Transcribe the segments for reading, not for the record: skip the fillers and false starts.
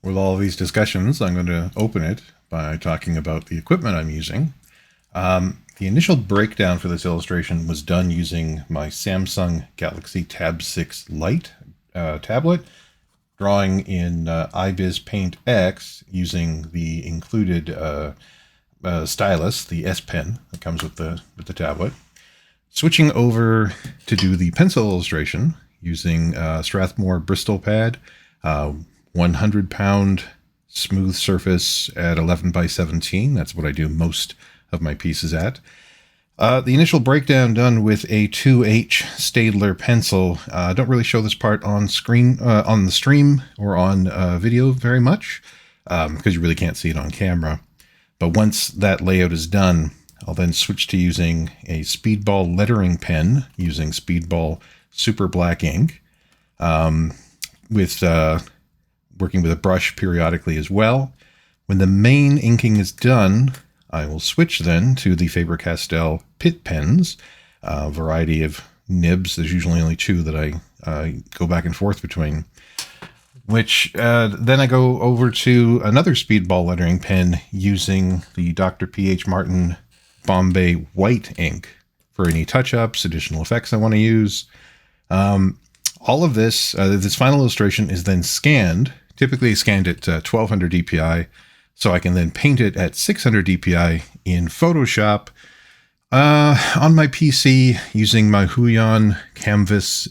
with all of these discussions, I'm going to open it by talking about the equipment I'm using. The initial breakdown for this illustration was done using my Samsung Galaxy Tab 6 Lite tablet, drawing in iBiz Paint X using the included stylus, the S Pen that comes with the tablet. Switching over to do the pencil illustration using Strathmore Bristol pad, 100-pound smooth surface at 11 by 17. That's what I do most of my pieces at. The initial breakdown done with a 2H Staedtler pencil. I don't really show this part on screen, on the stream or on video very much, because you really can't see it on camera. But once that layout is done, I'll then switch to using a Speedball lettering pen using Speedball Super Black ink, with working with a brush periodically as well. When the main inking is done, I will switch then to the Faber-Castell Pitt pens, a variety of nibs. There's usually only two that I go back and forth between, which then I go over to another Speedball lettering pen using the Dr. P.H. Martin Bombay white ink for any touch-ups, additional effects I want to use. All of this, this final illustration is then scanned, typically scanned at 1200 DPI, so I can then paint it at 600 DPI in Photoshop on my PC using my Huion Kamvas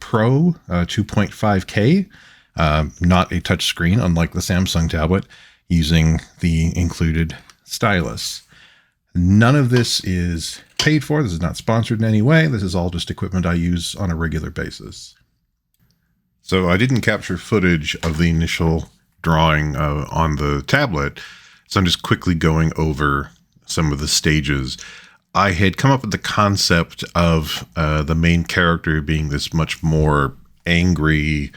Pro 2.5K, not a touch screen, unlike the Samsung tablet, using the included stylus. None of this is paid for. This is not sponsored in any way. This is all just equipment I use on a regular basis. So I didn't capture footage of the initial drawing on the tablet, so I'm just quickly going over some of the stages. I had come up with the concept of the main character being this much more angry,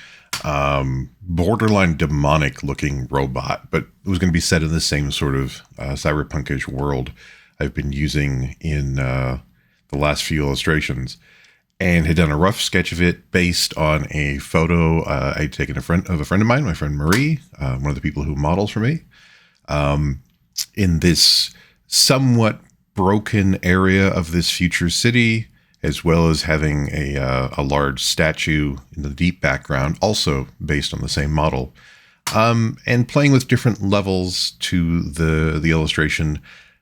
borderline demonic looking robot, but it was going to be set in the same sort of cyberpunkish world I've been using in the last few illustrations, and had done a rough sketch of it based on a photo I'd taken of a friend of mine, my friend Marie, one of the people who models for me, in this somewhat broken area of this future city, as well as having a large statue in the deep background, also based on the same model, and playing with different levels to the illustration,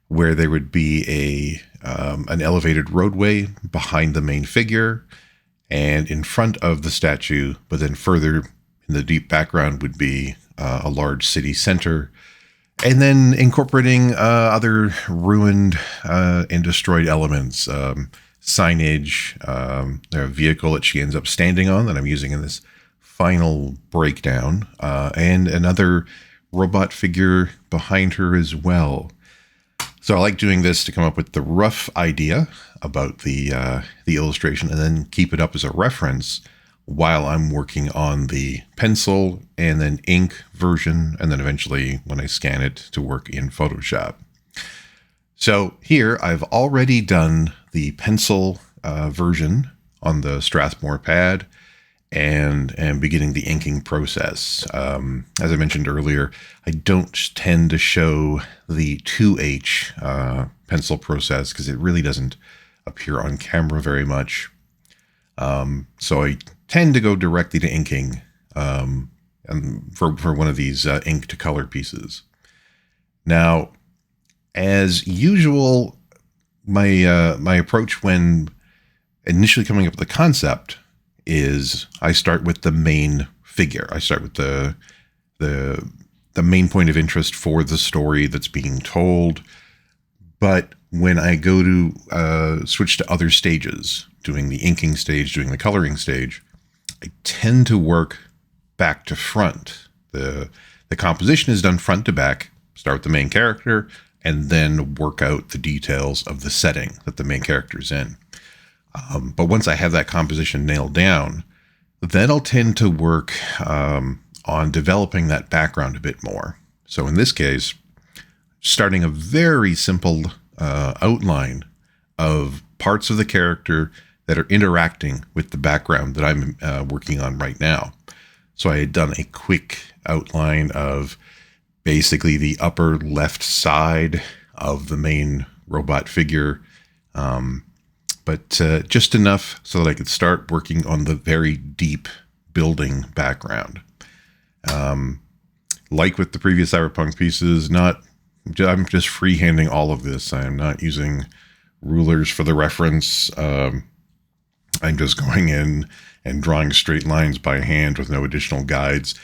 where there would be an elevated roadway behind the main figure and in front of the statue, but then further in the deep background would be a large city center, and then incorporating other ruined and destroyed elements, signage, a vehicle that she ends up standing on that I'm using in this final breakdown, and another robot figure behind her as well. So I like doing this to come up with the rough idea about the illustration and then keep it up as a reference while I'm working on the pencil and then ink version, and then eventually when I scan it to work in Photoshop. So here I've already done the pencil version on the Strathmore pad and am beginning the inking process. As I mentioned earlier, I don't tend to show the 2H pencil process because it really doesn't appear on camera very much. So I tend to go directly to inking and for one of these ink to color pieces. Now, as usual, my approach when initially coming up with the concept is I start with the main figure. I start with the main point of interest for the story that's being told. But when I go to switch to other stages, doing the inking stage, doing the coloring stage, I tend to work back to front. The composition is done front to back, start with the main character, and then work out the details of the setting that the main character is in. But once I have that composition nailed down, then I'll tend to work on developing that background a bit more. So in this case, starting a very simple outline of parts of the character that are interacting with the background that I'm working on right now. So I had done a quick outline of basically the upper left side of the main robot figure. But just enough so that I could start working on the very deep building background. Like with the previous cyberpunk pieces, I'm just freehanding all of this. I'm not using rulers for the reference. I'm just going in and drawing straight lines by hand with no additional guides,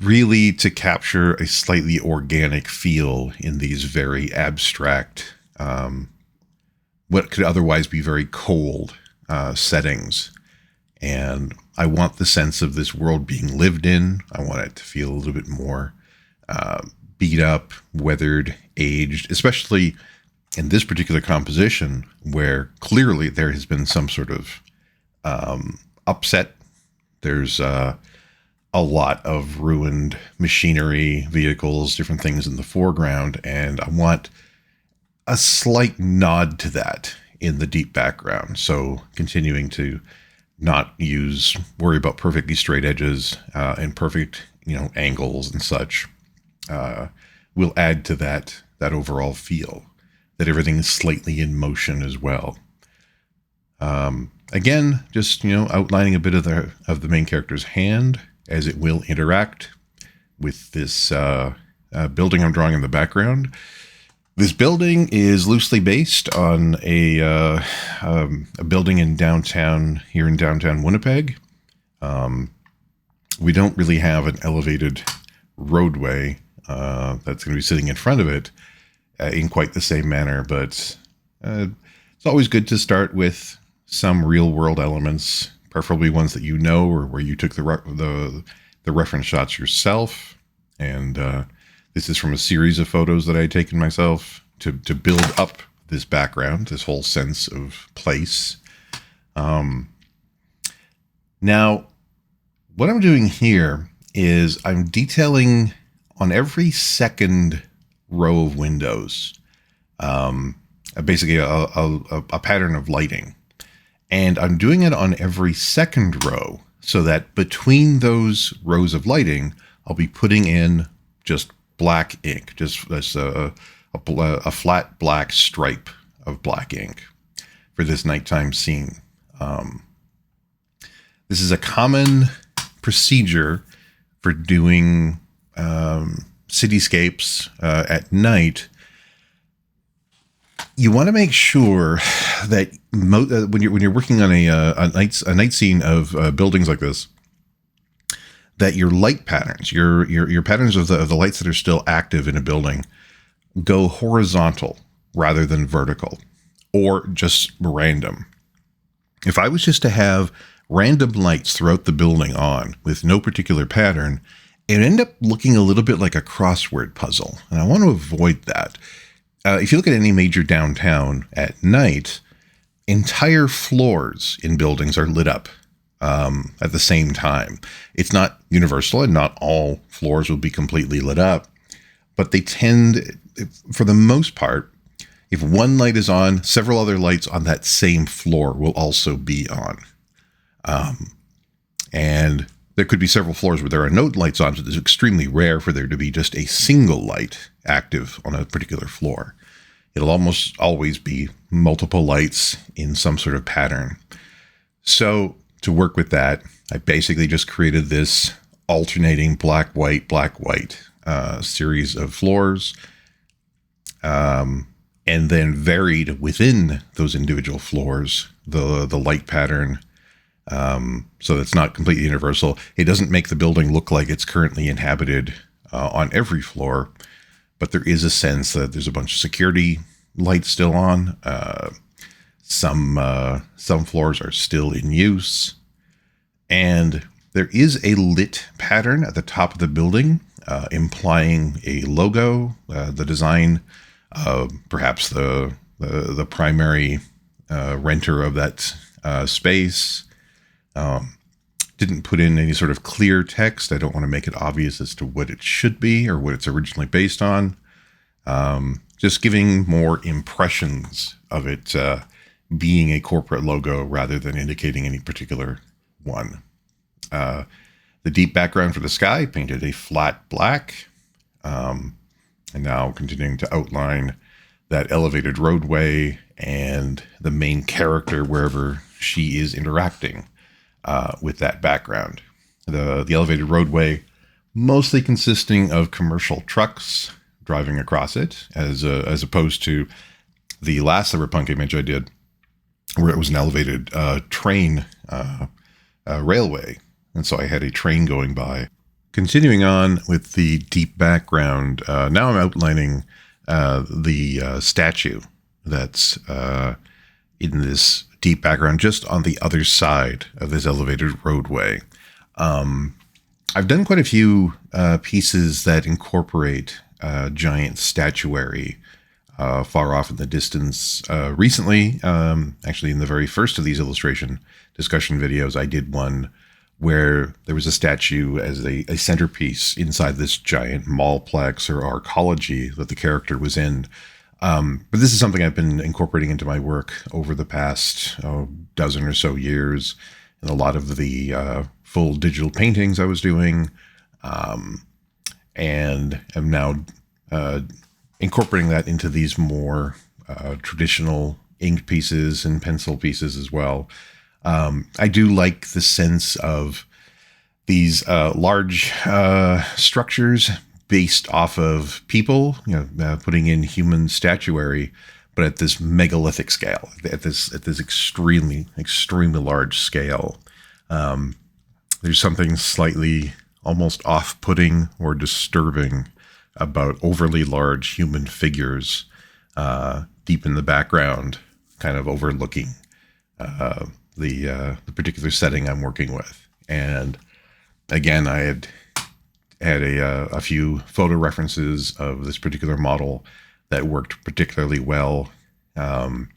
really to capture a slightly organic feel in these very abstract, what could otherwise be very cold settings. And I want the sense of this world being lived in. I want it to feel a little bit more beat up, weathered, aged, especially in this particular composition where clearly there has been some sort of upset. There's a lot of ruined machinery, vehicles, different things in the foreground, and I want a slight nod to that in the deep background. So continuing to not worry about perfectly straight edges and perfect, angles and such will add to that overall feel, that everything is slightly in motion as well. Again, just, outlining a bit of the main character's hand as it will interact with this building I'm drawing in the background. This building is loosely based on a building in downtown Winnipeg. We don't really have an elevated roadway that's going to be sitting in front of it in quite the same manner, but it's always good to start with some real world elements, preferably ones that or where you took the reference shots yourself. And this is from a series of photos that I had taken myself to build up this background, this whole sense of place. Now, what I'm doing here is I'm detailing on every second row of windows, basically a pattern of lighting. And I'm doing it on every second row so that between those rows of lighting, I'll be putting in just black ink, just a flat black stripe of black ink for this nighttime scene. This is a common procedure for doing cityscapes at night. You want to make sure that when you're working on a night scene of buildings like this, that your light patterns, your patterns of the lights that are still active in a building, go horizontal rather than vertical, or just random. If I was just to have random lights throughout the building on with no particular pattern, it would end up looking a little bit like a crossword puzzle, and I want to avoid that. If you look at any major downtown at night, entire floors in buildings are lit up at the same time. It's not universal, and not all floors will be completely lit up, but they tend, for the most part, if one light is on, several other lights on that same floor will also be on. And there could be several floors where there are no lights on, so it's extremely rare for there to be just a single light active on a particular floor. It'll almost always be multiple lights in some sort of pattern. So to work with that, I basically just created this alternating black, white series of floors, and then varied within those individual floors the light pattern, so it's not completely universal. It doesn't make the building look like it's currently inhabited on every floor, but there is a sense that there's a bunch of security lights still on. Some floors are still in use, and there is a lit pattern at the top of the building, implying a logo, the design, perhaps the primary renter of that space. Didn't put in any sort of clear text. I don't want to make it obvious as to what it should be or what it's originally based on. Just giving more impressions of it being a corporate logo rather than indicating any particular one. The deep background for the sky, painted a flat black. And now continuing to outline that elevated roadway and the main character wherever she is interacting with that background. The elevated roadway mostly consisting of commercial trucks driving across it, as opposed to the last cyberpunk image I did, where it was an elevated train railway. And so I had a train going by. Continuing on with the deep background, now I'm outlining the statue that's in this deep background just on the other side of this elevated roadway. I've done quite a few pieces that incorporate giant statuary far off in the distance. Recently, actually in the very first of these illustration discussion videos, I did one where there was a statue as a centerpiece inside this giant mallplex or arcology that the character was in. But this is something I've been incorporating into my work over the past dozen or so years, and a lot of the full digital paintings I was doing, and am now incorporating that into these more traditional inked pieces and pencil pieces as well. I do like the sense of these large structures based off of people, putting in human statuary, but at this megalithic scale, at this extremely large scale. There's something slightly almost off-putting or disturbing about overly large human figures deep in the background, kind of overlooking the particular setting I'm working with. And again, I had a few photo references of this particular model that worked particularly well. And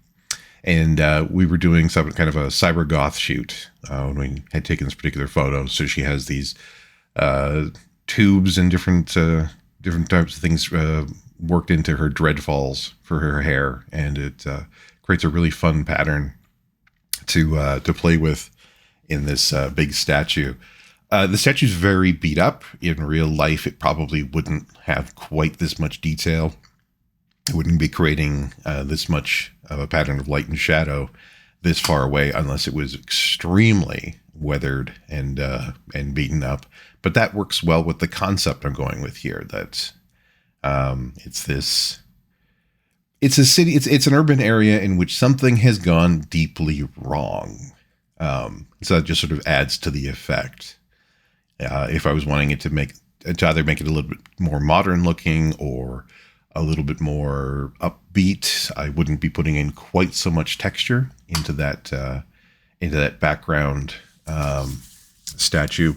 we were doing some kind of a cyber goth shoot when we had taken this particular photo. So she has these tubes and different types of things worked into her dreadfalls for her hair, and it creates a really fun pattern to play with in this big statue. The statue's very beat up. In real life, it probably wouldn't have quite this much detail. It wouldn't be creating this much of a pattern of light and shadow this far away unless it was extremely weathered and beaten up. But that works well with the concept I'm going with here. That it's a city, it's an urban area in which something has gone deeply wrong. So that just sort of adds to the effect. If I was wanting it to either make it a little bit more modern looking or a little bit more upbeat, I wouldn't be putting in quite so much texture into that background statue.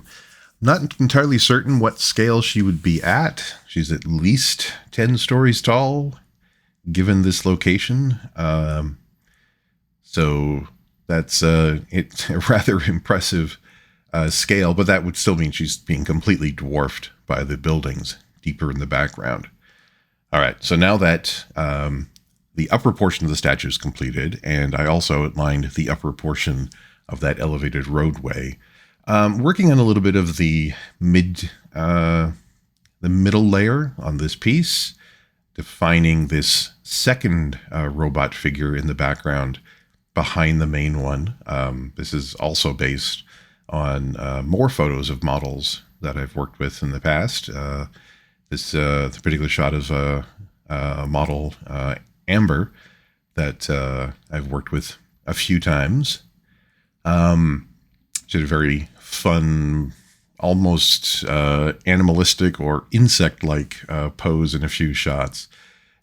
Not entirely certain what scale she would be at. She's at least 10 stories tall, given this location. So that's it's a rather impressive scale, but that would still mean she's being completely dwarfed by the buildings deeper in the background. All right, so now that the upper portion of the statue is completed, and I also outlined the upper portion of that elevated roadway, working on a little bit of the middle layer on this piece, defining this second robot figure in the background behind the main one. This is also based on more photos of models that I've worked with in the past. This particular shot is a model, Amber, that I've worked with a few times. She had a very fun, almost animalistic or insect-like pose in a few shots.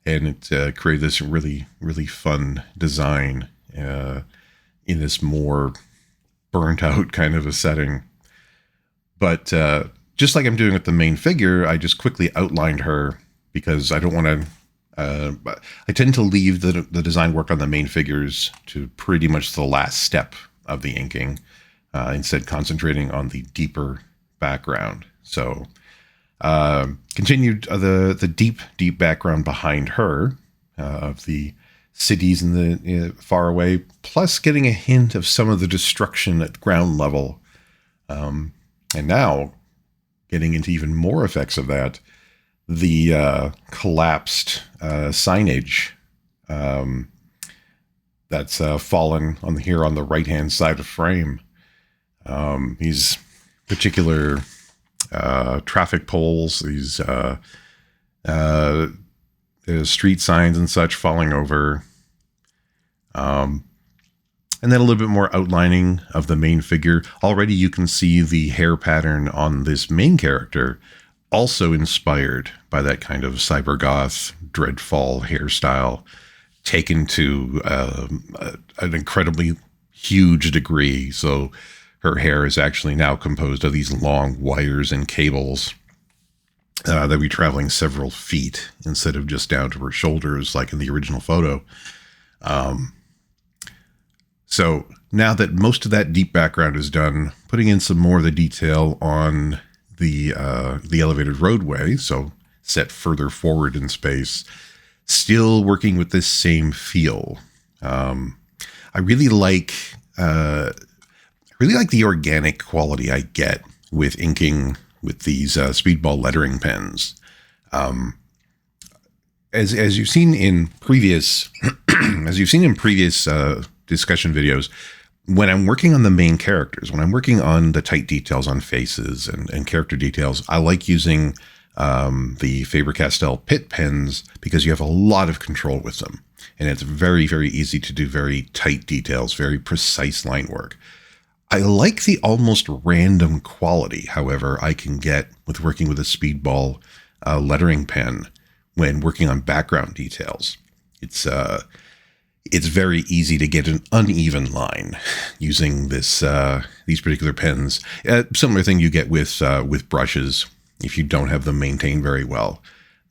And it created this really, really fun design in this more burnt out kind of a setting. But just like I'm doing with the main figure, I just quickly outlined her because I don't want to, I tend to leave the design work on the main figures to pretty much the last step of the inking, instead concentrating on the deeper background. So continued the deep background behind her of the cities in the far away, plus getting a hint of some of the destruction at ground level. And now getting into even more effects of that, the collapsed signage that's fallen on the right-hand side of frame. These particular traffic poles, these street signs and such falling over. And then a little bit more outlining of the main figure. Already you can see the hair pattern on this main character, also inspired by that kind of cybergoth dreadfall hairstyle, taken to an incredibly huge degree. So her hair is actually now composed of these long wires and cables that would be traveling several feet instead of just down to her shoulders like in the original photo. So now that most of that deep background is done, putting in some more of the detail on the elevated roadway, so set further forward in space, still working with this same feel. I really like the organic quality I get with inking with these speedball lettering pens. As you've seen in previous discussion videos, when I'm working on the main characters, when I'm working on the tight details on faces and character details, I like using the Faber-Castell Pitt pens because you have a lot of control with them. And it's very, very easy to do very tight details, very precise line work. I like the almost random quality, however, I can get with working with a speedball lettering pen when working on background details. It's very easy to get an uneven line using these particular pens. Similar thing you get with brushes if you don't have them maintained very well.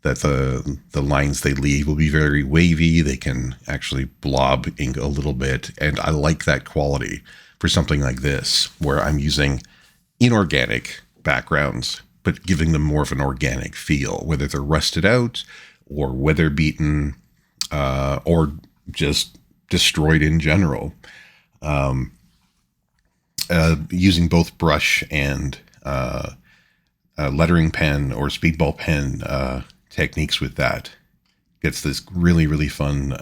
That the lines they leave will be very wavy. They can actually blob ink a little bit, and I like that quality for something like this, where I'm using inorganic backgrounds, but giving them more of an organic feel, whether they're rusted out or weather beaten, or just destroyed in general. Using both brush and lettering pen or speedball pen techniques with that gets this really, really fun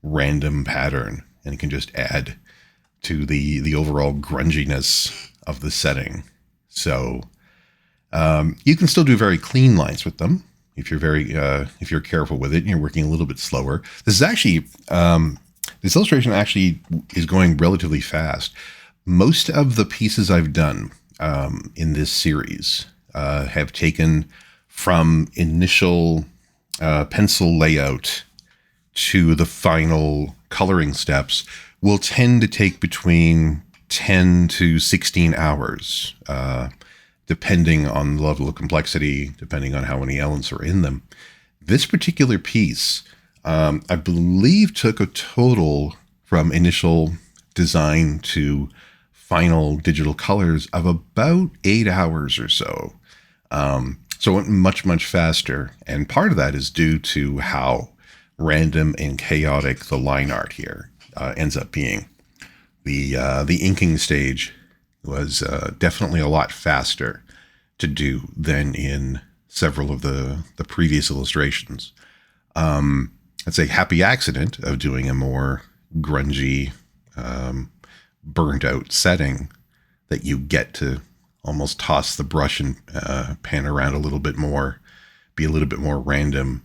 random pattern, and it can just add to the overall grunginess of the setting. So you can still do very clean lines with them if you're careful with it and you're working a little bit slower. This is actually this illustration actually is going relatively fast. Most of the pieces I've done in this series have taken from initial pencil layout to the final coloring steps will tend to take between 10 to 16 hours, depending on the level of complexity, depending on how many elements are in them. This particular piece, I believe, took a total from initial design to final digital colors of about 8 hours or so. So it went much, much faster. And part of that is due to how random and chaotic the line art here ends up being. The inking stage was definitely a lot faster to do than in several of the previous illustrations. It's a happy accident of doing a more grungy, burnt out setting that you get to almost toss the brush and pan around a little bit more, be a little bit more random.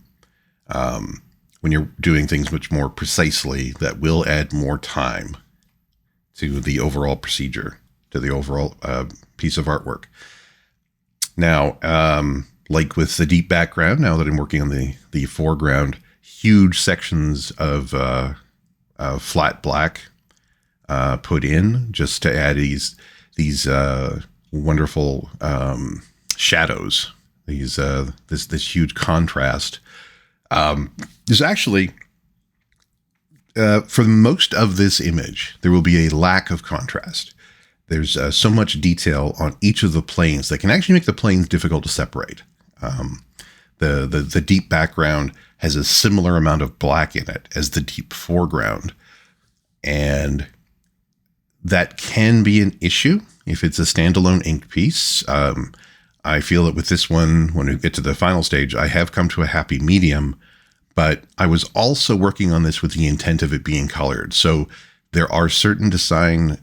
When you're doing things much more precisely, that will add more time to the overall procedure, to the overall piece of artwork. Now, like with the deep background, now that I'm working on the foreground, huge sections of flat black put in just to add these wonderful shadows, this huge contrast. There's actually, for most of this image, there will be a lack of contrast. There's so much detail on each of the planes that can actually make the planes difficult to separate. The deep background has a similar amount of black in it as the deep foreground. And that can be an issue if it's a standalone inked piece. I feel that with this one, when we get to the final stage, I have come to a happy medium, but I was also working on this with the intent of it being colored. So there are certain design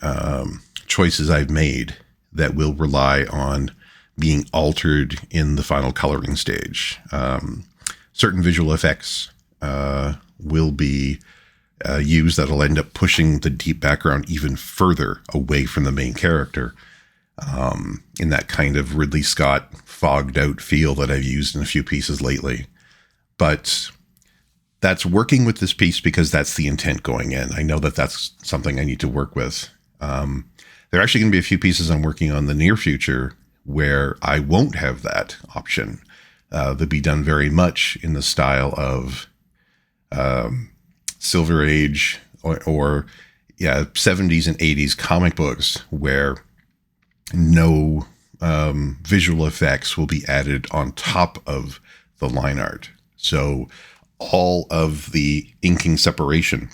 choices I've made that will rely on being altered in the final coloring stage. Certain visual effects will be used that'll end up pushing the deep background even further away from the main character, in that kind of Ridley Scott fogged out feel that I've used in a few pieces lately. But that's working with this piece because that's the intent going in. I know that that's something I need to work with. There are actually going to be a few pieces I'm working on in the near future where I won't have that option. They'll be done very much in the style of Silver Age or 70s and 80s comic books, where no visual effects will be added on top of the line art. So all of the inking separation,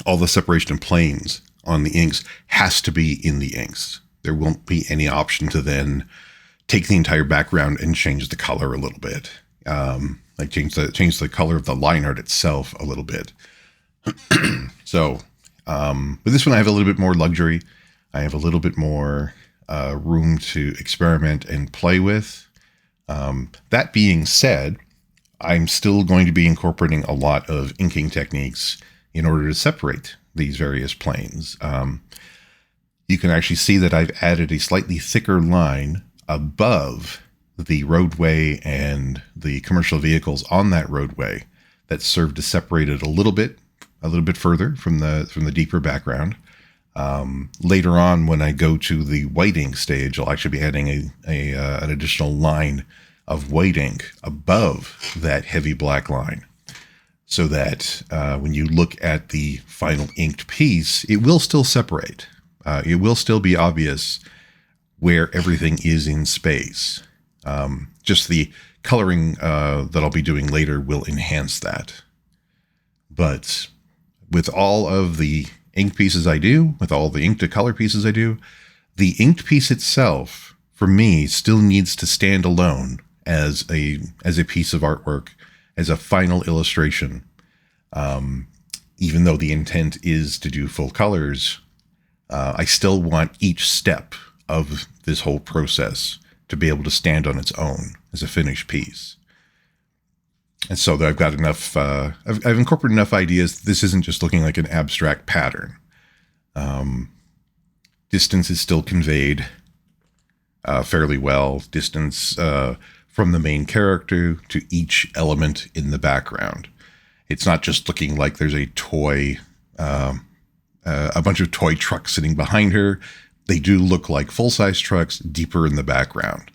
all the separation of planes on the inks has to be in the inks. There won't be any option to then take the entire background and change the color a little bit. Like change the color of the line art itself a little bit. So, with this one, I have a little bit more luxury. I have a little bit more room to experiment and play with. That being said, I'm still going to be incorporating a lot of inking techniques in order to separate these various planes. You can actually see that I've added a slightly thicker line above the roadway and the commercial vehicles on that roadway that serve to separate it a little bit further from the deeper background. Later on, when I go to the white ink stage, I'll actually be adding an additional line of white ink above that heavy black line, so that when you look at the final inked piece, it will still separate. It will still be obvious where everything is in space. Just the coloring that I'll be doing later will enhance that. But with all of the ink pieces I do, with all the ink to color pieces I do, the inked piece itself, for me, still needs to stand alone as a piece of artwork, as a final illustration. Even though the intent is to do full colors, I still want each step of this whole process to be able to stand on its own as a finished piece. And so that I've got enough, I've incorporated enough ideas. This isn't just looking like an abstract pattern. Distance is still conveyed fairly well. Distance from the main character to each element in the background. It's not just looking like there's a toy, a bunch of toy trucks sitting behind her. They do look like full-size trucks deeper in the background.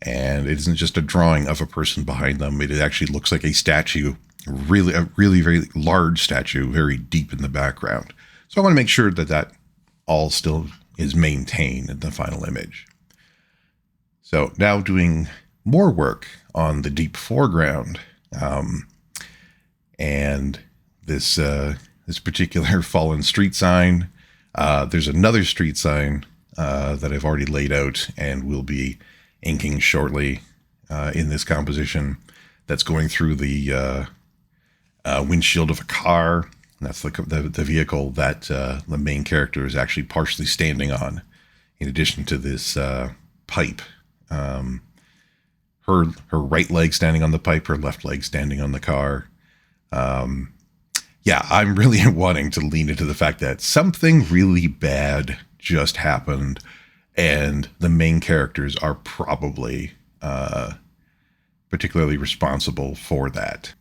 And it isn't just a drawing of a person behind them. It actually looks like a statue, a really very large statue, very deep in the background. So I want to make sure that that all still is maintained in the final image. So now doing more work on the deep foreground. And this particular fallen street sign. There's another street sign that I've already laid out and will be inking shortly in this composition, that's going through the windshield of a car. That's the vehicle that the main character is actually partially standing on, in addition to this pipe. Her right leg standing on the pipe, her left leg standing on the car. Yeah, I'm really wanting to lean into the fact that something really bad just happened, and the main characters are probably particularly responsible for that.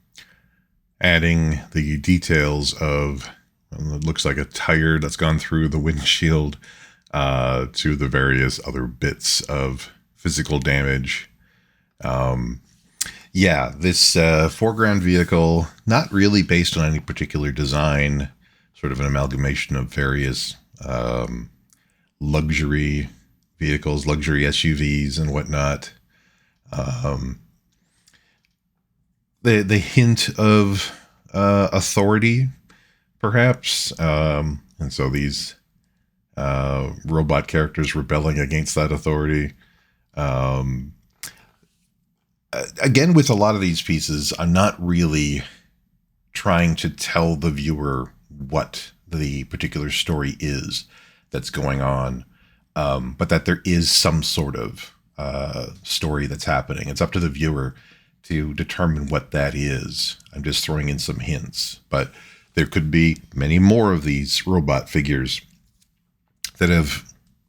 Adding the details of, it looks like a tire that's gone through the windshield, to the various other bits of physical damage. Yeah, this foreground vehicle, not really based on any particular design, sort of an amalgamation of various luxury vehicles, luxury SUVs and whatnot. The hint of authority, perhaps. And so these robot characters rebelling against that authority. again, with a lot of these pieces, I'm not really trying to tell the viewer what the particular story is that's going on, but that there is some sort of story that's happening. It's up to the viewer to determine what that is. I'm just throwing in some hints, but there could be many more of these robot figures that have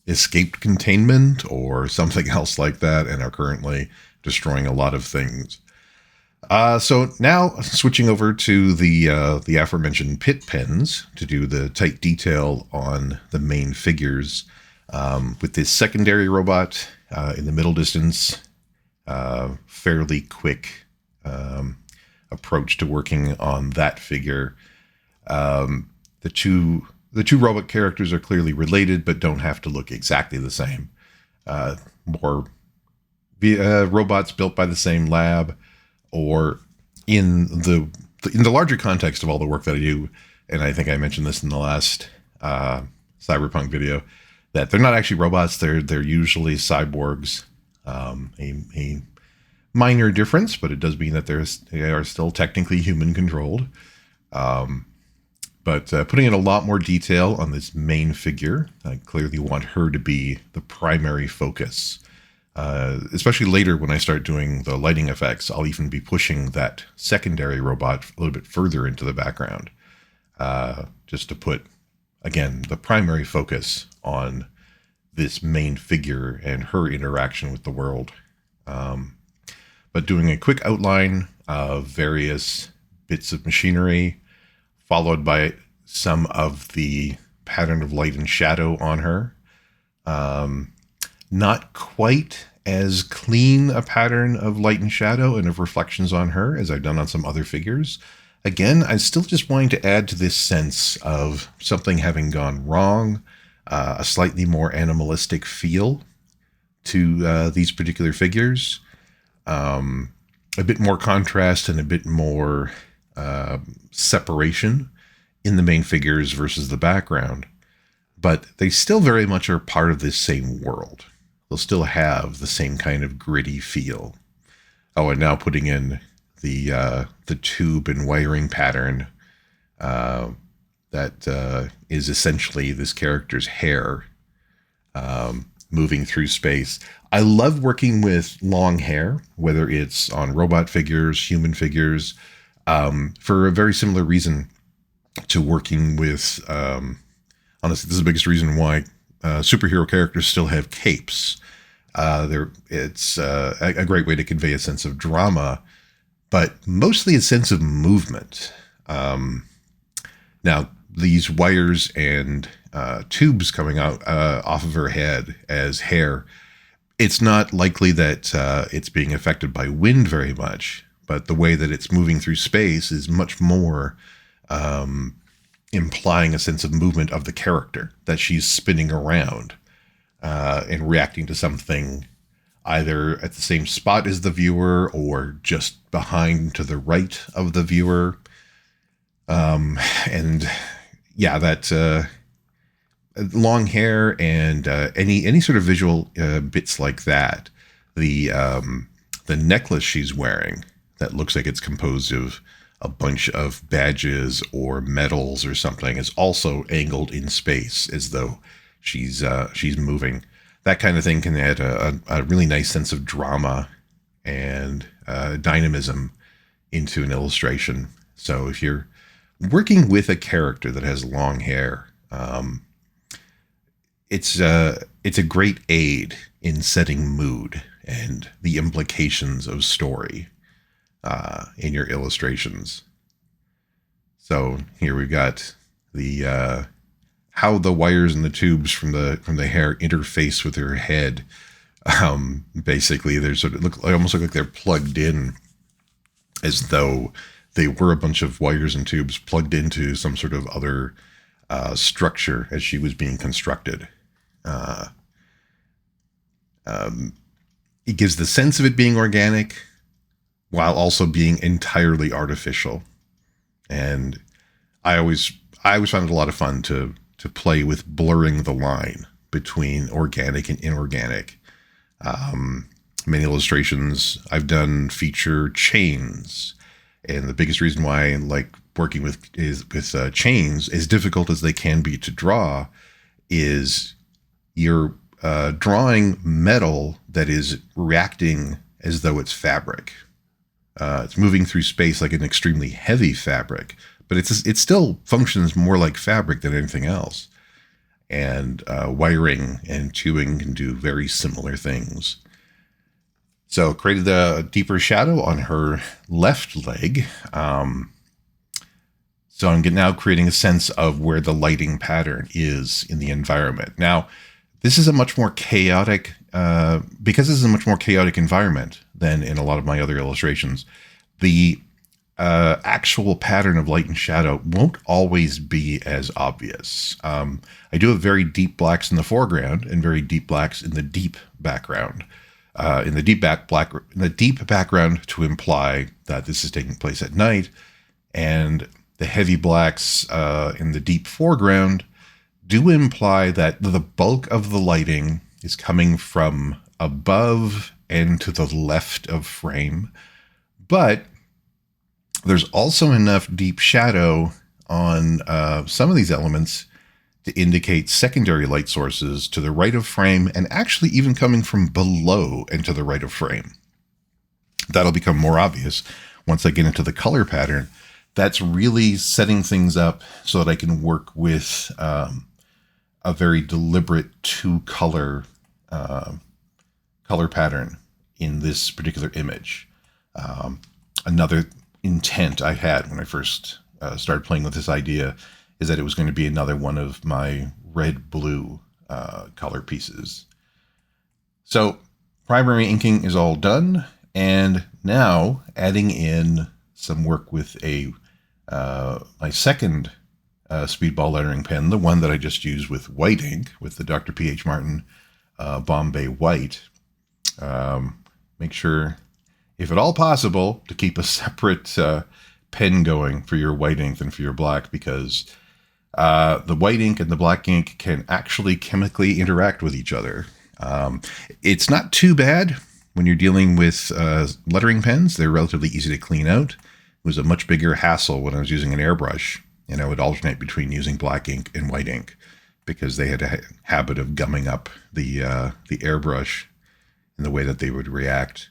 escaped containment or something else like that and are currently destroying a lot of things. So now switching over to the aforementioned pit pens to do the tight detail on the main figures, with this secondary robot in the middle distance, fairly quick approach to working on that figure. The two robot characters are clearly related, but don't have to look exactly the same. More robots built by the same lab, or in the larger context of all the work that I do, and I think I mentioned this in the last cyberpunk video, that they're not actually robots. They're usually cyborgs. A minor difference, but it does mean that they are still technically human controlled. But putting in a lot more detail on this main figure, I clearly want her to be the primary focus. Especially later when I start doing the lighting effects, I'll even be pushing that secondary robot a little bit further into the background, just to put, again, the primary focus on this main figure and her interaction with the world. But doing a quick outline of various bits of machinery, followed by some of the pattern of light and shadow on her. Not quite as clean a pattern of light and shadow and of reflections on her as I've done on some other figures. Again, I'm still just wanting to add to this sense of something having gone wrong, a slightly more animalistic feel to these particular figures. A bit more contrast and a bit more separation in the main figures versus the background. But they still very much are part of this same world. They'll still have the same kind of gritty feel. Oh, and now putting in the tube and wiring pattern that is essentially this character's hair moving through space. I love working with long hair, whether it's on robot figures, human figures, for a very similar reason to working with, honestly, this is the biggest reason why superhero characters still have capes. It's a great way to convey a sense of drama, but mostly a sense of movement. Now, these wires and tubes coming out off of her head as hair, it's not likely that it's being affected by wind very much, but the way that it's moving through space is much more implying a sense of movement of the character, that she's spinning around and reacting to something either at the same spot as the viewer or just behind to the right of the viewer. And yeah, that long hair and any sort of visual bits like that. The necklace she's wearing that looks like it's composed of a bunch of badges or medals or something is also angled in space as though she's moving. That kind of thing can add a really nice sense of drama and dynamism into an illustration. So if you're working with a character that has long hair, it's a great aid in setting mood and the implications of story in your illustrations. So here we've got the how the wires and the tubes from the hair interface with her head. Basically, they sort of almost look like they're plugged in, as though they were a bunch of wires and tubes plugged into some sort of other structure as she was being constructed. It gives the sense of it being organic while also being entirely artificial. And I always found it a lot of fun to play with blurring the line between organic and inorganic. many illustrations I've done feature chains. And the biggest reason why I like working with chains, as difficult as they can be to draw, is you're drawing metal that is reacting as though it's fabric. It's moving through space like an extremely heavy fabric, but it still functions more like fabric than anything else. And wiring and tubing can do very similar things. So created the deeper shadow on her left leg. So I'm now creating a sense of where the lighting pattern is in the environment. Now, this is a much more chaotic, because this is a much more chaotic environment than in a lot of my other illustrations, the actual pattern of light and shadow won't always be as obvious. I do have very deep blacks in the foreground and very deep blacks in the deep background. In the deep background to imply that this is taking place at night, and the heavy blacks in the deep foreground do imply that the bulk of the lighting is coming from above and to the left of frame. But there's also enough deep shadow on some of these elements to indicate secondary light sources to the right of frame, and actually even coming from below and to the right of frame. That'll become more obvious once I get into the color pattern. That's really setting things up so that I can work with a very deliberate two-color color pattern in this particular image. Another intent I had when I first started playing with this idea is that it was going to be another one of my red-blue color pieces. So primary inking is all done, and now adding in some work with my second speedball lettering pen, the one that I just used with white ink, with the Dr. P.H. Martin Bombay White. Make sure, if at all possible, to keep a separate pen going for your white ink than for your black, because the white ink and the black ink can actually chemically interact with each other. It's not too bad when you're dealing with lettering pens. They're relatively easy to clean out. It was a much bigger hassle when I was using an airbrush, and I would alternate between using black ink and white ink because they had a habit of gumming up the airbrush in the way that they would react.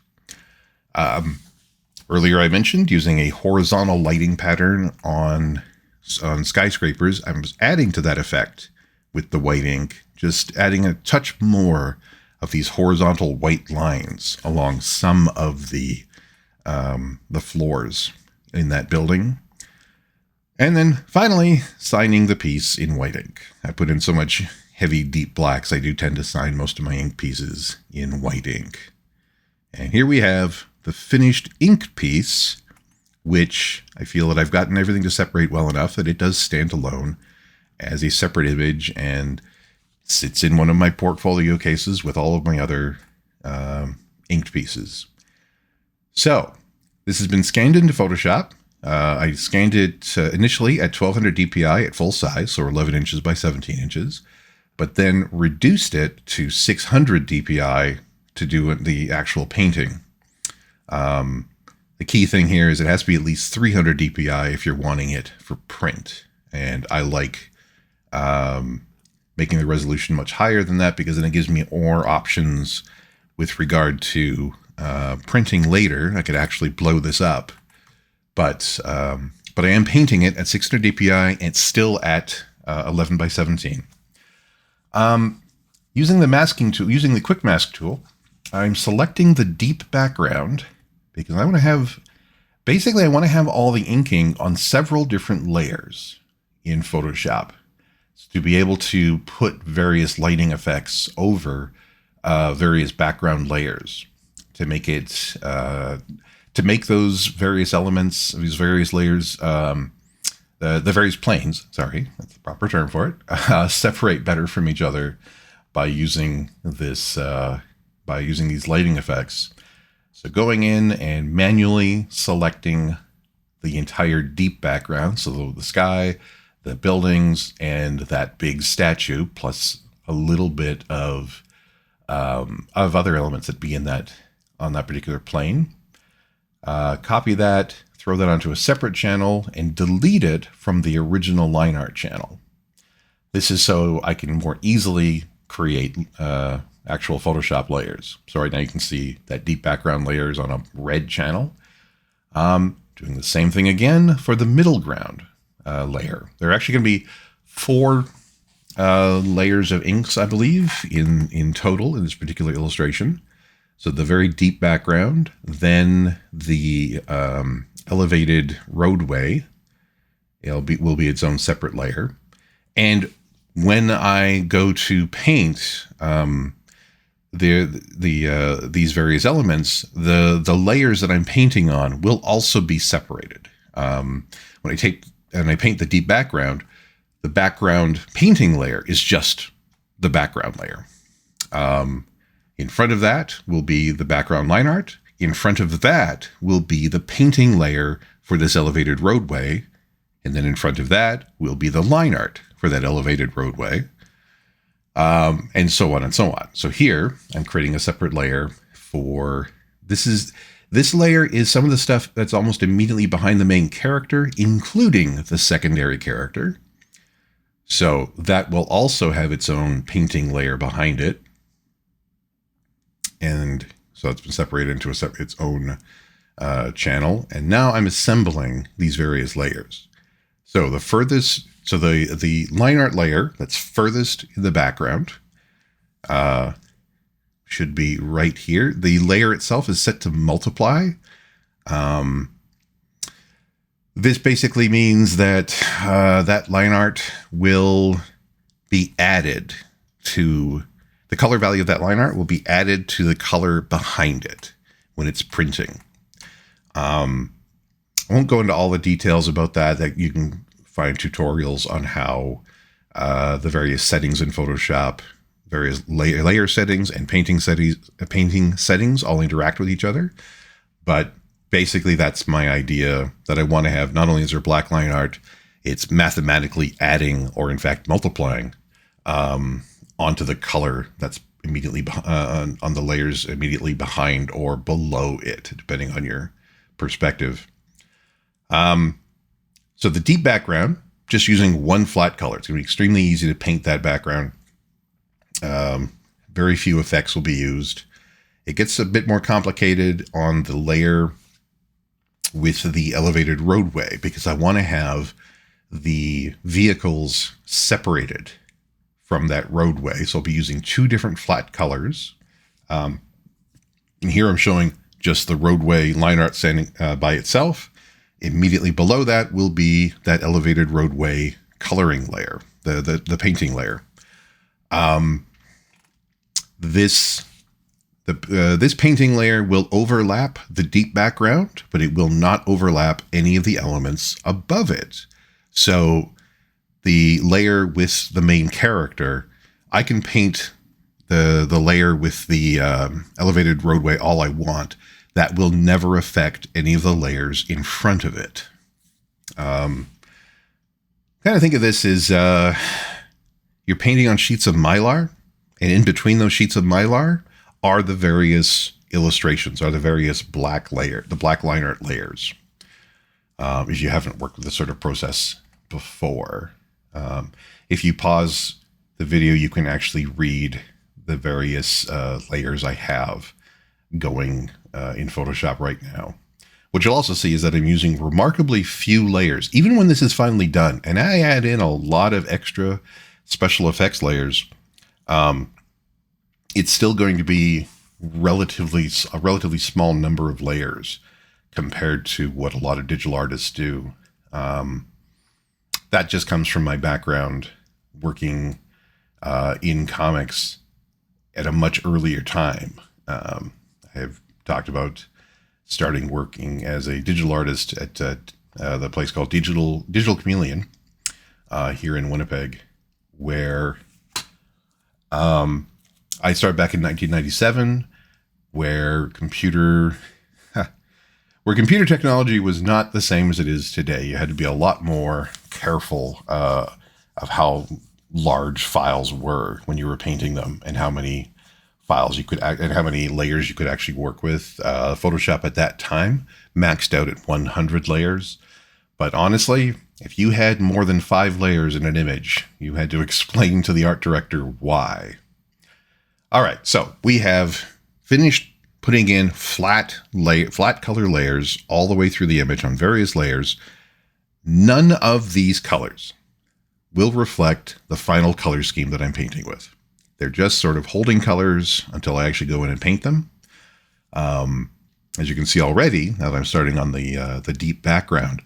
Earlier I mentioned using a horizontal lighting pattern on skyscrapers. I was adding to that effect with the white ink, just adding a touch more of these horizontal white lines along some of the floors in that building. And then finally signing the piece in white ink. I put in so much heavy deep blacks, I do tend to sign most of my ink pieces in white ink. And here we have the finished ink piece, which I feel that I've gotten everything to separate well enough that it does stand alone as a separate image and sits in one of my portfolio cases with all of my other inked pieces. So this has been scanned into Photoshop. I scanned it initially at 1200 DPI at full size, so 11 inches by 17 inches, but then reduced it to 600 DPI to do the actual painting. The key thing here is it has to be at least 300 DPI if you're wanting it for print. And I like making the resolution much higher than that, because then it gives me more options with regard to printing later. I could actually blow this up. But I am painting it at 600 DPI, and it's still at 11 by 17. Using the masking tool, using the quick mask tool, I'm selecting the deep background because I want to have, basically I want to have all the inking on several different layers in Photoshop to be able to put various lighting effects over various background layers to make it, to make those various elements, these various layers, the various planes, sorry, that's the proper term for it, separate better from each other by using this, by using these lighting effects. So going in and manually selecting the entire deep background, so the sky, the buildings, and that big statue, plus a little bit of other elements that be in that on that particular plane. Copy that, throw that onto a separate channel, and delete it from the original line art channel. This is so I can more easily create actual Photoshop layers. So right now you can see that deep background layer is on a red channel. Doing the same thing again for the middle ground layer. There are actually going to be 4 layers of inks, I believe, in total in this particular illustration. So the very deep background, then the elevated roadway will be its own separate layer. And when I go to paint these various elements, the layers that I'm painting on will also be separated. When I paint the deep background, the background painting layer is just the background layer. In front of that will be the background line art. In front of that will be the painting layer for this elevated roadway. And then in front of that will be the line art for that elevated roadway. And so on and so on. So here I'm creating a separate layer for this layer is some of the stuff that's almost immediately behind the main character, including the secondary character. So that will also have its own painting layer behind it. And so it's been separated into its own channel. And now I'm assembling these various layers. So the line art layer that's furthest in the background should be right here. The layer itself is set to multiply. This basically means that that line art will be added to the color value of that line art will be added to the color behind it when it's printing. I won't go into all the details about that you can find tutorials on how the various settings in Photoshop, various layer settings and painting settings all interact with each other. But basically that's my idea, that I want to have, not only is there black line art, it's mathematically adding, or in fact multiplying, onto the color that's immediately on the layers immediately behind or below it, depending on your perspective. So the deep background, just using one flat color, it's going to be extremely easy to paint that background. Very few effects will be used. It gets a bit more complicated on the layer with the elevated roadway, because I want to have the vehicles separated from that roadway. So I'll be using 2 different flat colors. And here I'm showing just the roadway line art standing by itself. Immediately below that will be that elevated roadway coloring layer, the painting layer. This painting layer will overlap the deep background, but it will not overlap any of the elements above it. So the layer with the main character, I can paint the layer with the elevated roadway all I want. That will never affect any of the layers in front of it. Kind of think of this as you're painting on sheets of Mylar, and in between those sheets of Mylar are the various illustrations, are the various black line art layers. If you haven't worked with this sort of process before, if you pause the video, you can actually read the various layers I have going in Photoshop right now. What you'll also see is that I'm using remarkably few layers, even when this is finally done. And I add in a lot of extra special effects layers. It's still going to be a relatively small number of layers compared to what a lot of digital artists do. That just comes from my background working in comics at a much earlier time. I've talked about starting working as a digital artist at the place called Digital Chameleon here in Winnipeg, where I started back in 1997, where computer technology was not the same as it is today. You had to be a lot more careful of how large files were when you were painting them, and how many files you could and how many layers you could actually work with. Photoshop at that time maxed out at 100 layers. But honestly, if you had more than 5 layers in an image, you had to explain to the art director why. All right, so we have finished putting in flat color layers all the way through the image on various layers. None of these colors will reflect the final color scheme that I'm painting with. They're just sort of holding colors until I actually go in and paint them. As you can see already, now that I'm starting on the deep background,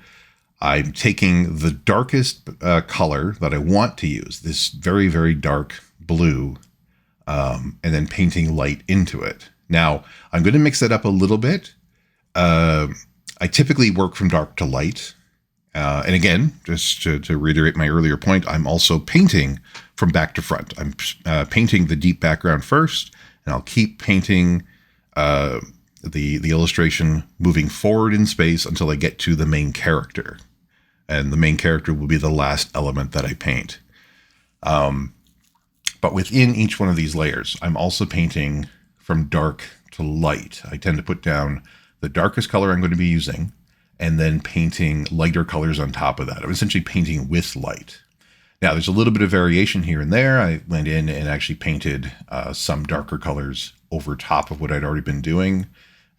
I'm taking the darkest color that I want to use, this very, very dark blue, and then painting light into it. Now, I'm going to mix that up a little bit. I typically work from dark to light. And again, just to reiterate my earlier point, I'm also painting from back to front. I'm painting the deep background first, and I'll keep painting the illustration moving forward in space until I get to the main character. And the main character will be the last element that I paint. But within each one of these layers, I'm also painting from dark to light. I tend to put down the darkest color I'm going to be using, and then painting lighter colors on top of that. I'm essentially painting with light. Now, there's a little bit of variation here and there. I went in and actually painted some darker colors over top of what I'd already been doing.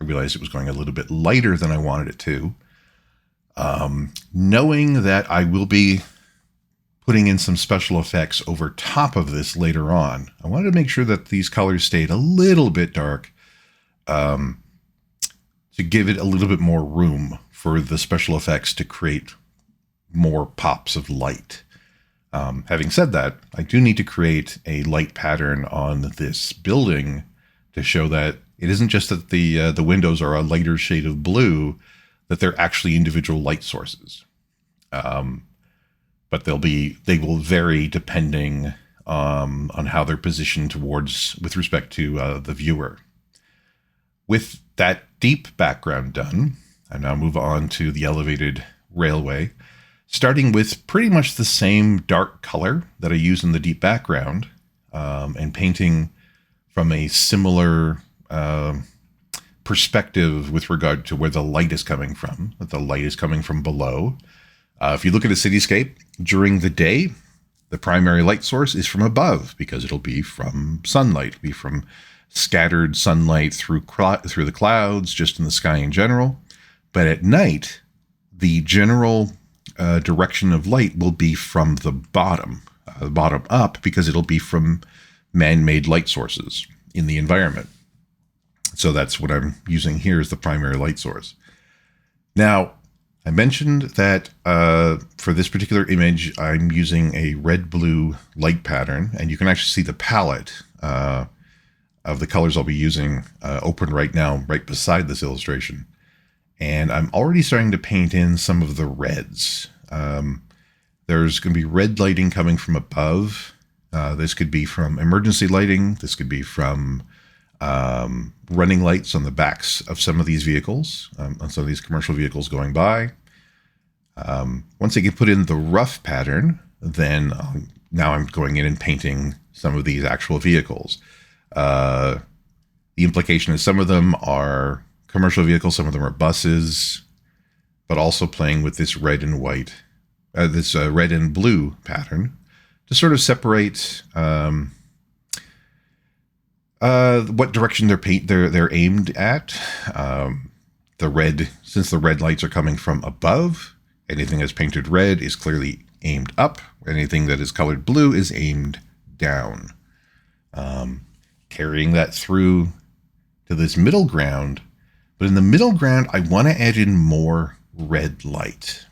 I realized it was going a little bit lighter than I wanted it to. Knowing that I will be putting in some special effects over top of this later on, I wanted to make sure that these colors stayed a little bit dark to give it a little bit more room for the special effects to create more pops of light. Having said that, I do need to create a light pattern on this building to show that it isn't just that the windows are a lighter shade of blue, that they're actually individual light sources. But they will vary depending on how they're positioned with respect to the viewer. With that deep background done, I now move on to the elevated railway, starting with pretty much the same dark color that I use in the deep background, and painting from a similar perspective with regard to where the light is coming from. That the light is coming from below. If you look at a cityscape during the day, the primary light source is from above because it'll be from sunlight, it'll be from scattered sunlight through the clouds, just in the sky in general. But at night, the general direction of light will be from the bottom up, because it'll be from man-made light sources in the environment. So that's what I'm using here as the primary light source. Now, I mentioned that for this particular image, I'm using a red-blue light pattern, and you can actually see the palette of the colors I'll be using open right now, right beside this illustration. And I'm already starting to paint in some of the reds. There's going to be red lighting coming from above. This could be from emergency lighting. This could be from running lights on the backs of some of these vehicles, on some of these commercial vehicles going by. Once I can put in the rough pattern, then now I'm going in and painting some of these actual vehicles. The implication is some of them are commercial vehicles, some of them are buses, but also playing with this red and white, this red and blue pattern to sort of separate what direction they're aimed at. Since the red lights are coming from above, anything that's painted red is clearly aimed up. Anything that is colored blue is aimed down. Carrying that through to this middle ground. But in the middle ground, I want to add in more red light.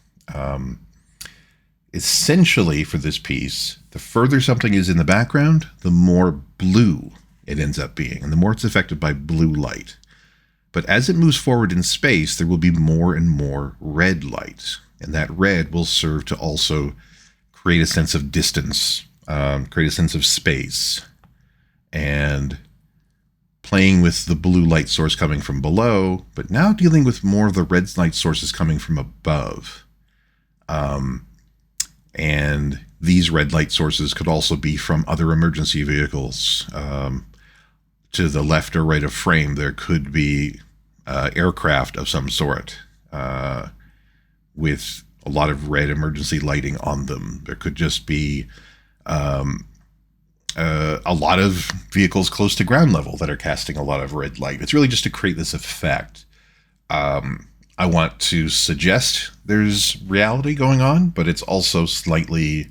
Essentially, for this piece, the further something is in the background, the more blue it ends up being, and the more it's affected by blue light. But as it moves forward in space, there will be more and more red light, and that red will serve to also create a sense of distance, create a sense of space, and playing with the blue light source coming from below, but now dealing with more of the red light sources coming from above. And these red light sources could also be from other emergency vehicles, to the left or right of frame, there could be aircraft of some sort with a lot of red emergency lighting on them. There could just be a lot of vehicles close to ground level that are casting a lot of red light. It's really just to create this effect. I want to suggest there's reality going on, but it's also slightly,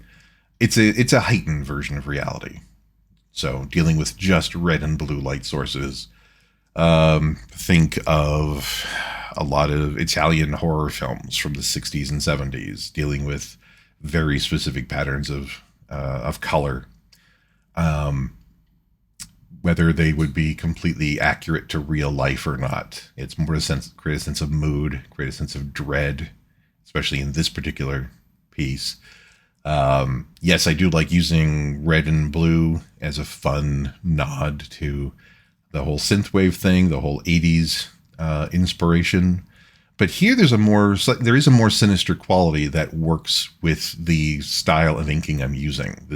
it's a heightened version of reality. So dealing with just red and blue light sources. Think of a lot of Italian horror films from the 60s and 70s dealing with very specific patterns of color. Whether they would be completely accurate to real life or not. It's more to create a sense of mood, create a sense of dread, especially in this particular piece. Yes, I do like using red and blue as a fun nod to the whole synthwave thing, the whole 80s inspiration. But here there is a more sinister quality that works with the style of inking I'm using.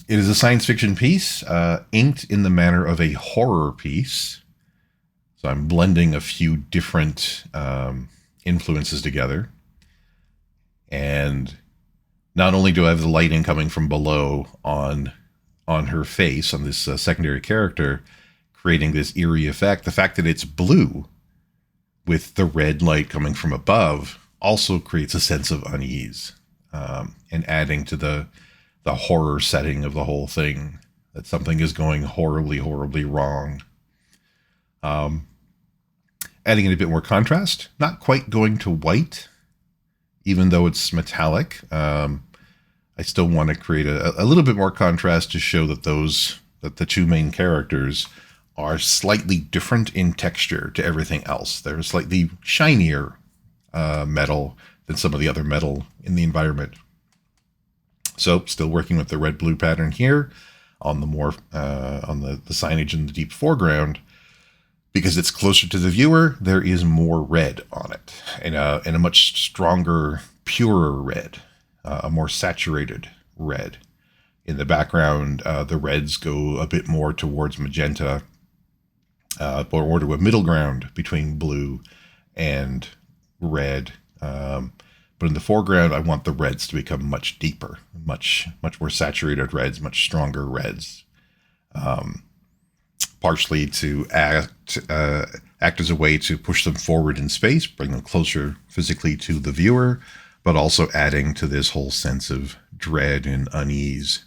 It is a science fiction piece, inked in the manner of a horror piece. So I'm blending a few different influences together. And not only do I have the lighting coming from below on her face, on this secondary character, creating this eerie effect, the fact that it's blue with the red light coming from above also creates a sense of unease, and adding to the horror setting of the whole thing, that something is going horribly, horribly wrong. Adding in a bit more contrast, not quite going to white, even though it's metallic. I still want to create a little bit more contrast to show that the two main characters are slightly different in texture to everything else. They're slightly shinier metal than some of the other metal in the environment. So still working with the red-blue pattern here on the signage in the deep foreground. Because it's closer to the viewer, there is more red on it, and a much stronger, purer red, a more saturated red. In the background, the reds go a bit more towards magenta, or to a middle ground between blue and red. But in the foreground, I want the reds to become much deeper, much more saturated reds, much stronger reds. Partially to act as a way to push them forward in space, bring them closer physically to the viewer, but also adding to this whole sense of dread and unease.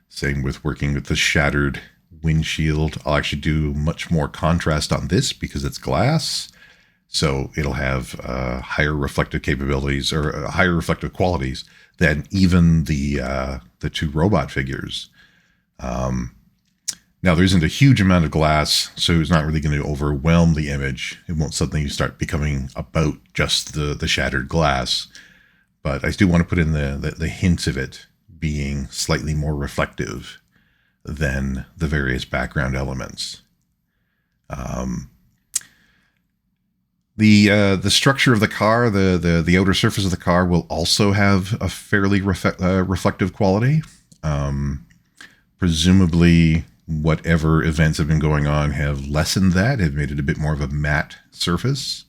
Same with working with the shattered windshield. I'll actually do much more contrast on this because it's glass. So it'll have higher reflective capabilities, or higher reflective qualities than even the two robot figures. Now there isn't a huge amount of glass, so it's not really going to overwhelm the image. It won't suddenly start becoming about just the shattered glass. But I do want to put in the hint of it being slightly more reflective than the various background elements. The structure of the car, the outer surface of the car will also have a fairly reflective quality. Presumably, whatever events have been going on have lessened that, have made it a bit more of a matte surface,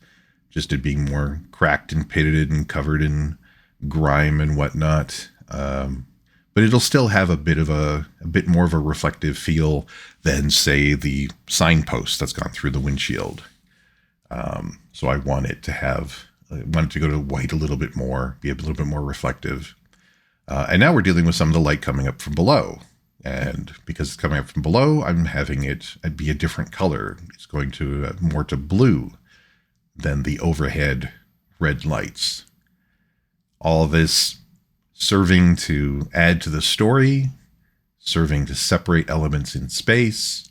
just it being more cracked and pitted and covered in grime and whatnot. But it'll still have a bit more of a reflective feel than, say, the signpost that's gone through the windshield. So I want it to go to white a little bit more, be a little bit more reflective. And now we're dealing with some of the light coming up from below. And because it's coming up from below, I'm having it be a different color. It's going to more to blue than the overhead red lights. All this serving to add to the story, serving to separate elements in space.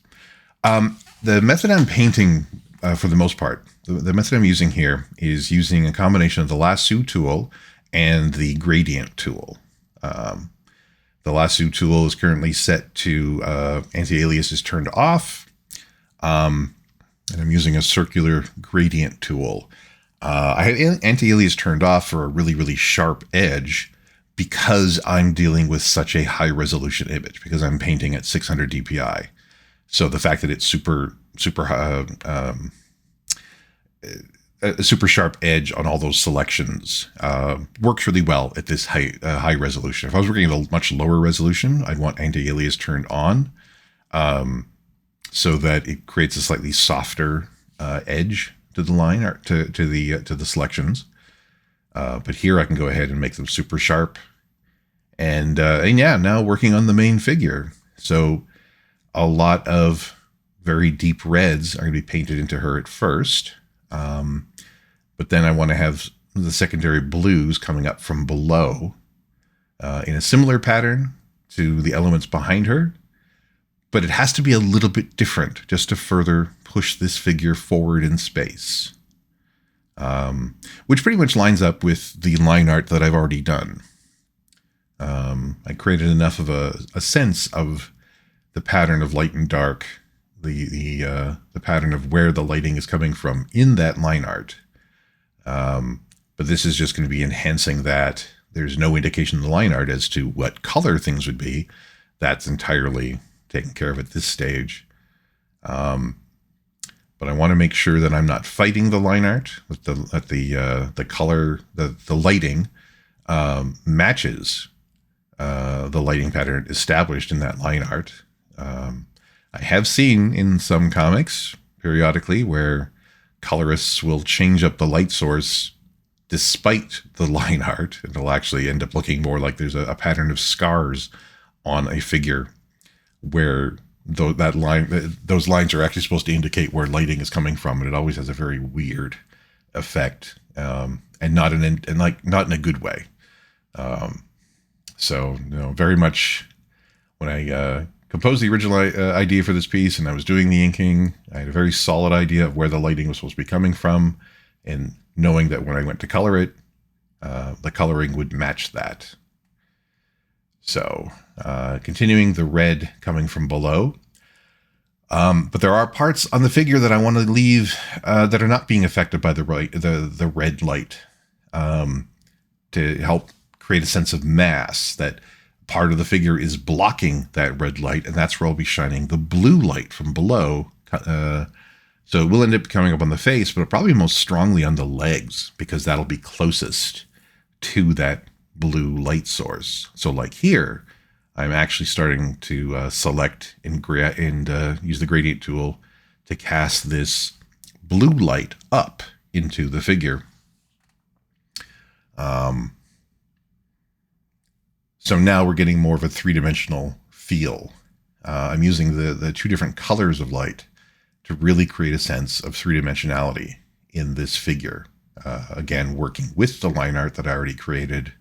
The method I'm painting, for the most part, the method I'm using here is using a combination of the lasso tool and the gradient tool. The lasso tool is currently set to anti-alias is turned off. And I'm using a circular gradient tool. I have anti-alias turned off for a really, really sharp edge, because I'm dealing with such a high resolution image, because I'm painting at 600 DPI. So the fact that it's super a super sharp edge on all those selections works really well at this high resolution. If I was working at a much lower resolution, I'd want anti-alias turned on so that it creates a slightly softer edge to the line or to the selections. But here I can go ahead and make them super sharp. And yeah, now working on the main figure. So a lot of very deep reds are going to be painted into her at first. But then I want to have the secondary blues coming up from below in a similar pattern to the elements behind her. But it has to be a little bit different just to further push this figure forward in space. Which pretty much lines up with the line art that I've already done. I created enough of a sense of the pattern of light and dark, the pattern of where the lighting is coming from in that line art. But this is just going to be enhancing that. There's no indication in the line art as to what color things would be. That's entirely taken care of at this stage. But I want to make sure that I'm not fighting the line art with the color, the lighting matches the lighting pattern established in that line art. I have seen in some comics periodically where colorists will change up the light source despite the line art. It'll actually end up looking more like there's a pattern of scars on a figure where those lines are actually supposed to indicate where lighting is coming from, and it always has a very weird effect, and not in a good way. So, very much when I composed the original idea for this piece and I was doing the inking, I had a very solid idea of where the lighting was supposed to be coming from, and knowing that when I went to color it, the coloring would match that. So, continuing the red coming from below. But there are parts on the figure that I want to leave that are not being affected by the red light, to help create a sense of mass, that part of the figure is blocking that red light, and that's where I'll be shining the blue light from below. So it will end up coming up on the face, but probably most strongly on the legs, because that'll be closest to that blue light source. So like here, I'm actually starting to select and use the gradient tool to cast this blue light up into the figure. So now we're getting more of a three-dimensional feel. I'm using the two different colors of light to really create a sense of three-dimensionality in this figure. Again, working with the line art that I already created,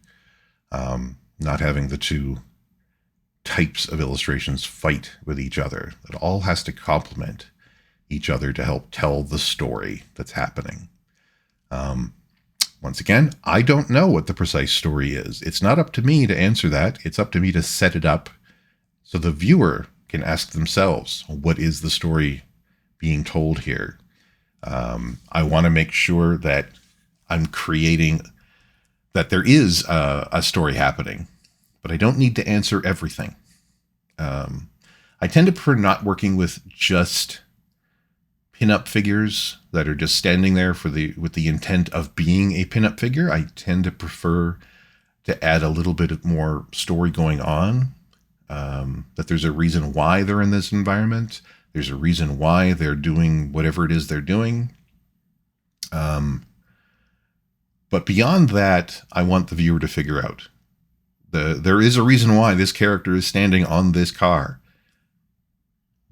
not having the two types of illustrations fight with each other. It all has to complement each other to help tell the story that's happening. Once again, I don't know what the precise story is. It's not up to me to answer that. It's up to me to set it up so the viewer can ask themselves, what is the story being told here? I want to make sure that I'm creating, that there is a story happening, but I don't need to answer everything. I tend to prefer not working with just pin-up figures that are just standing there with the intent of being a pin-up figure. I tend to prefer to add a little bit more story going on, that there's a reason why they're in this environment. There's a reason why they're doing whatever it is they're doing. But beyond that, I want the viewer to figure out. There is a reason why this character is standing on this car.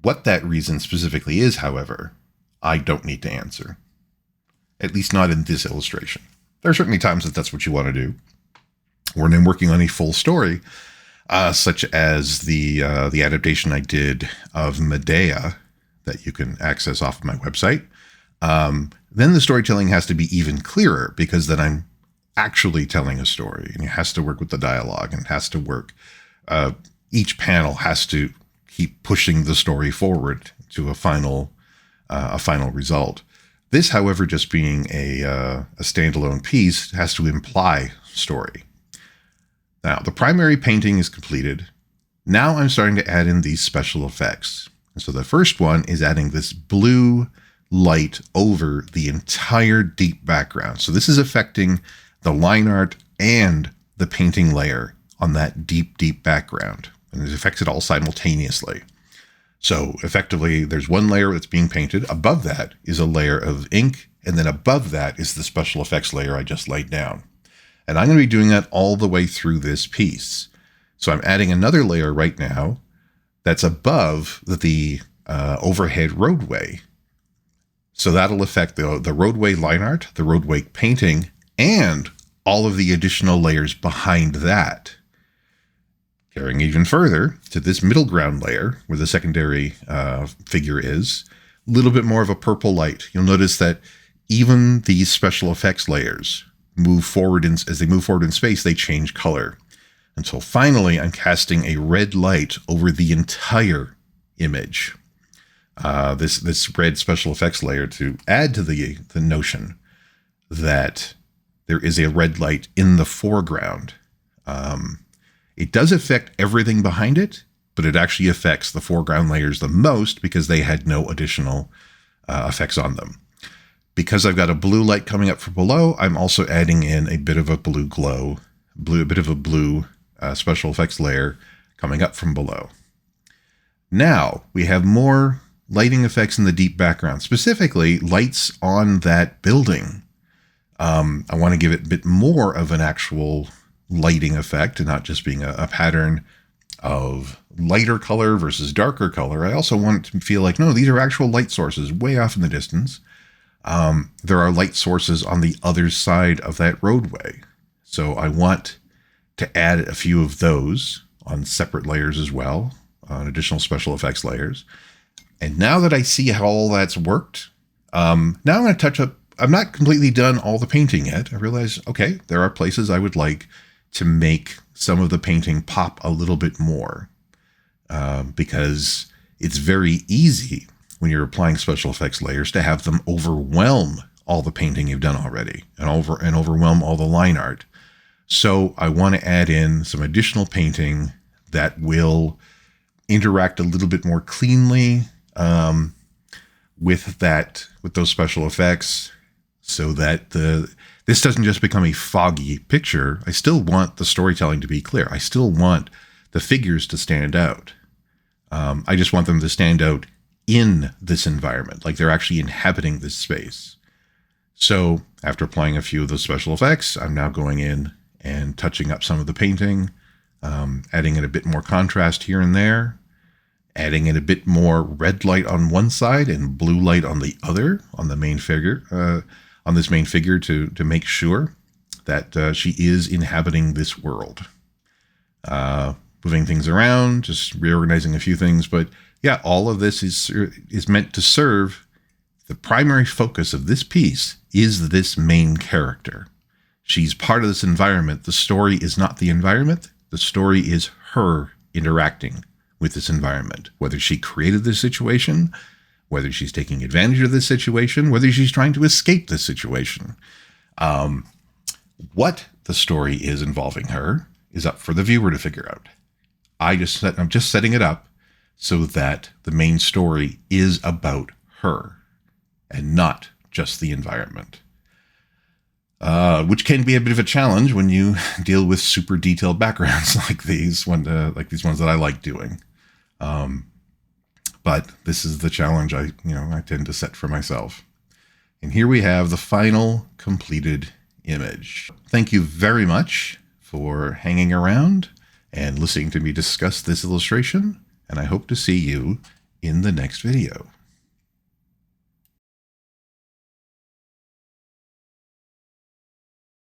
What that reason specifically is, however, I don't need to answer. At least not in this illustration. There are certainly times that that's what you want to do. When I'm working on a full story, such as the adaptation I did of Medea that you can access off of my website, then the storytelling has to be even clearer, because then I'm actually telling a story, and it has to work with the dialogue, and it has to work. Each panel has to keep pushing the story forward to a final result. This, however, just being a standalone piece, has to imply story. Now, the primary painting is completed. Now I'm starting to add in these special effects. And so the first one is adding this blue light over the entire deep background. So this is affecting the line art and the painting layer on that deep, deep background. And it affects it all simultaneously. So effectively, there's one layer that's being painted. Above that is a layer of ink. And then above that is the special effects layer I just laid down. And I'm going to be doing that all the way through this piece. So I'm adding another layer right now that's above the overhead roadway. So that'll affect the roadway line art, the roadway painting, and all of the additional layers behind that. Carrying even further to this middle ground layer where the secondary figure is, a little bit more of a purple light. You'll notice that even these special effects layers move forward as they move forward in space, they change color. Until finally, I'm casting a red light over the entire image. This red special effects layer to add to the notion that there is a red light in the foreground. It does affect everything behind it, but it actually affects the foreground layers the most because they had no additional effects on them. Because I've got a blue light coming up from below, I'm also adding in a bit of a blue glow, a bit of a blue special effects layer coming up from below. Now we have more lighting effects in the deep background, specifically lights on that building. I want to give it a bit more of an actual lighting effect and not just being a pattern of lighter color versus darker color. I also want it to feel like, no, these are actual light sources way off in the distance. There are light sources on the other side of that roadway. So I want to add a few of those on separate layers as well, on additional special effects layers. And now that I see how all that's worked, now I'm going to touch up. I'm not completely done all the painting yet. I realize, okay, there are places I would like to make some of the painting pop a little bit more, because it's very easy when you're applying special effects layers to have them overwhelm all the painting you've done already and overwhelm all the line art. So I want to add in some additional painting that will interact a little bit more cleanly with those special effects, so that this doesn't just become a foggy picture. I still want the storytelling to be clear. I still want the figures to stand out. I just want them to stand out in this environment, like they're actually inhabiting this space. So after applying a few of those special effects, I'm now going in and touching up some of the painting, adding in a bit more contrast here and there, adding in a bit more red light on one side and blue light on the other, on the main figure, on this main figure to make sure that she is inhabiting this world. Moving things around, just reorganizing a few things, but yeah, all of this is meant to serve the primary focus of this piece is this main character. She's part of this environment. The story is not the environment. The story is her interacting with this environment, whether she created this situation, whether she's taking advantage of this situation, whether she's trying to escape this situation. What the story is involving her is up for the viewer to figure out. I'm just setting it up so that the main story is about her and not just the environment. Which can be a bit of a challenge when you deal with super detailed backgrounds like these ones that I like doing. But this is the challenge I tend to set for myself. And here we have the final completed image. Thank you very much for hanging around and listening to me discuss this illustration, and I hope to see you in the next video.